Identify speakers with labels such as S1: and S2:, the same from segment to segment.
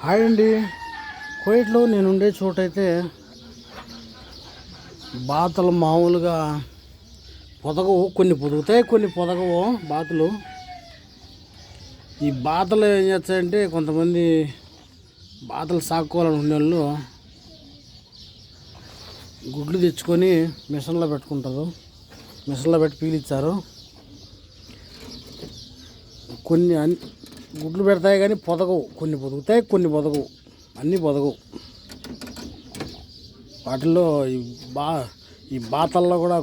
S1: Hi అండి. కువైట్లో నేను ఉండే చోటైతే బాతలు మామూలుగా పొదగవు, కొన్ని పొదుగుతాయి, కొన్ని పొదగవు బాతులు. ఈ బాతలు ఏం చేస్తాయంటే కొంతమంది బాతలు సాక్కోవాలనుకునే వాళ్ళు గుడ్లు తెచ్చుకొని మిషన్లో పెట్టుకుంటారు, మిషన్లో పెట్టి పీలిచ్చారు. కొన్ని గుడ్లు పెడతాయి కానీ పొదగవు, కొన్ని పొదుగుతాయి, కొన్ని పొదగవు, అన్నీ పొదగవు. వాటిల్లో ఈ బాతల్లో కూడా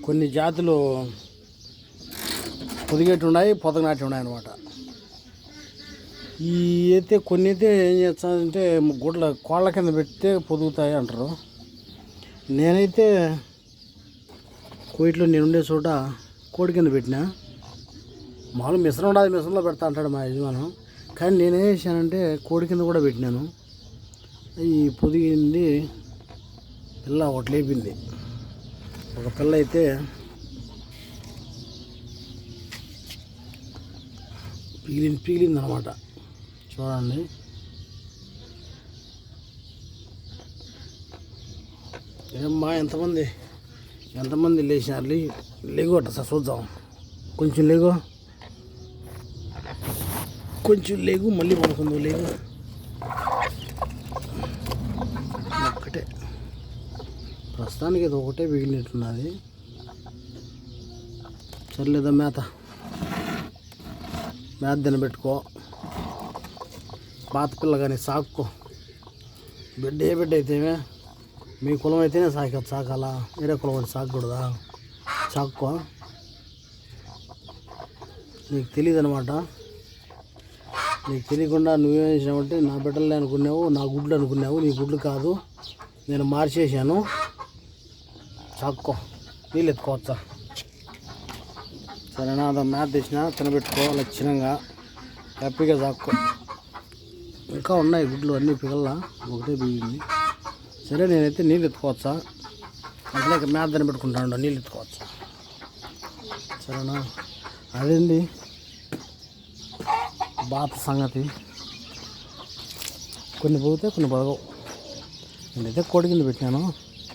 S1: కొన్ని జాతులు పొదిగేటి ఉన్నాయి, పొదగనాటి ఉన్నాయి అన్నమాట. ఈ అయితే కొన్ని అయితే ఏం చేస్తానంటే కోళ్ళ కింద పెడితే పొదుగుతాయి అంటారు. నేనైతే కువైట్లో నేను ఉండే చోట కోడి కింద పెట్టినా. మామూలు మిషన్ ఉండాలి, మిషన్లో పెడతా అంటాడు మా యజమానం. కానీ నేనేం చేశానంటే కోడి కింద కూడా పెట్టినాను. ఈ పొదిగింది పిల్ల ఒకటి లేపింది. ఒక పిల్ల అయితే పీలింది అనమాట. చూడండి, ఏమ్మా ఎంతమంది లేచినారు? లేగోట సార్ చూద్దాం. కొంచెం లేగు, మళ్ళీ పడుకుందో లేగు. ఒక్కటే ప్రస్తుతానికి అది ఒకటే మిగిలినట్టున్నది. సర్లేదా, మేత తినబెట్టుకో. బాత పిల్ల కానీ సాక్కో. బిడ్డ అయితేనే మీ కులం అయితేనే సాకాలా, వేరే కులం అయితే సాకూడదా? సాక్కో. నీకు తెలియదు అనమాట. నీకు తెలియకుండా నువ్వేం చేసినావంటే నా బిడ్డలే అనుకున్నావు, నా గుడ్లు అనుకున్నావు. నీ గుడ్లు కాదు, నేను మార్చేసాను. చాక్కో, నీళ్ళు ఎత్తుకోవచ్చా? సరేనా? అదా మేత తెచ్చినా తినబెట్టుకో లక్షణంగా, హ్యాపీగా చాక్కో. ఇంకా ఉన్నాయి గుడ్లు అన్నీ పిగల్లా, ఒకటే బిగింది. సరే, నేనైతే నీళ్ళు ఎత్తుకోవచ్చా? అట్లా మేత తినబెట్టుకుంటాను, నీళ్ళు ఎత్తుకోవచ్చా? సరేనా? అదేంటి బాత సంగతి. కొన్ని పోతే కొన్ని పొదగవు. నేనైతే కోడి కింద పెట్టినాను,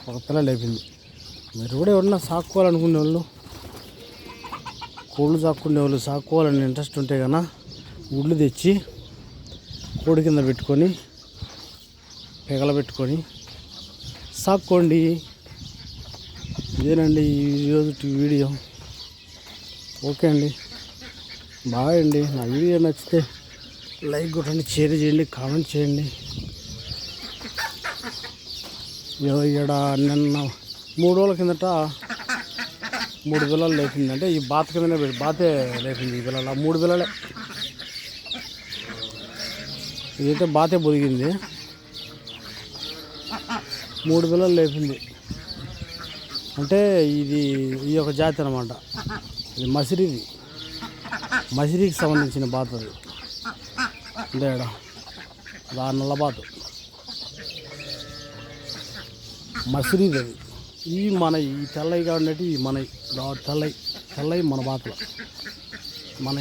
S1: ఒక పిల్ల లేపింది. మీరు కూడా ఎవరన్నా సాక్కోవాలనుకునే వాళ్ళు, కోళ్ళు సాక్కునే వాళ్ళు, సాక్కోవాలని ఇంట్రెస్ట్ ఉంటే కన్నా గుడ్లు తెచ్చి కోడి కింద పెట్టుకొని పెట్టుకొని సాక్కోండి. ఇదేనండి ఈరోజు వీడియో. ఓకే అండి, బాయ్ అండి. నా వీడియో నచ్చితే లైక్ కొట్టండి, షేర్ చేయండి, కామెంట్ చేయండి. ఇక్కడ నిన్న 3 రోజుల కిందట 3 పిల్లలు లేపింది. అంటే ఈ బాత కిందనే బాతే లేపింది. ఈ పిల్లలు 3 పిల్లలే. ఇదైతే బాతే పొదిగింది, 3 పిల్లలు లేపింది. అంటే ఈ యొక్క జాతి అనమాట. ఇది మసిరికి సంబంధించిన బాత్. అది అంటే నల్ల బాతు మసిరీది. అది ఈ తెల్లవి కాబట్టి మన తెల్లవి మన బాతులు, మన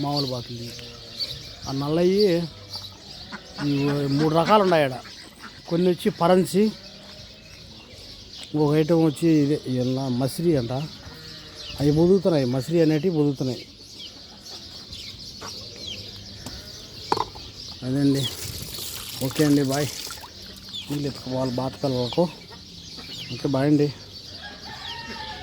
S1: మామూలు బాతులు. ఆ నల్లవి 3 రకాలు ఉన్నాయి ఆడ. కొన్ని వచ్చి పరంచి, ఒక ఐటమ్ వచ్చి ఇదే మసిరి అంట. అవి బొదుగుతున్నాయి, మసిరి అనేటివి బొదుగుతున్నాయి. అదండి. ఓకే అండి, బాయ్. నీళ్ళు ఎత్తుకోవాలి బాత పిల్లలకు. ఓకే, బాయ్ అండి.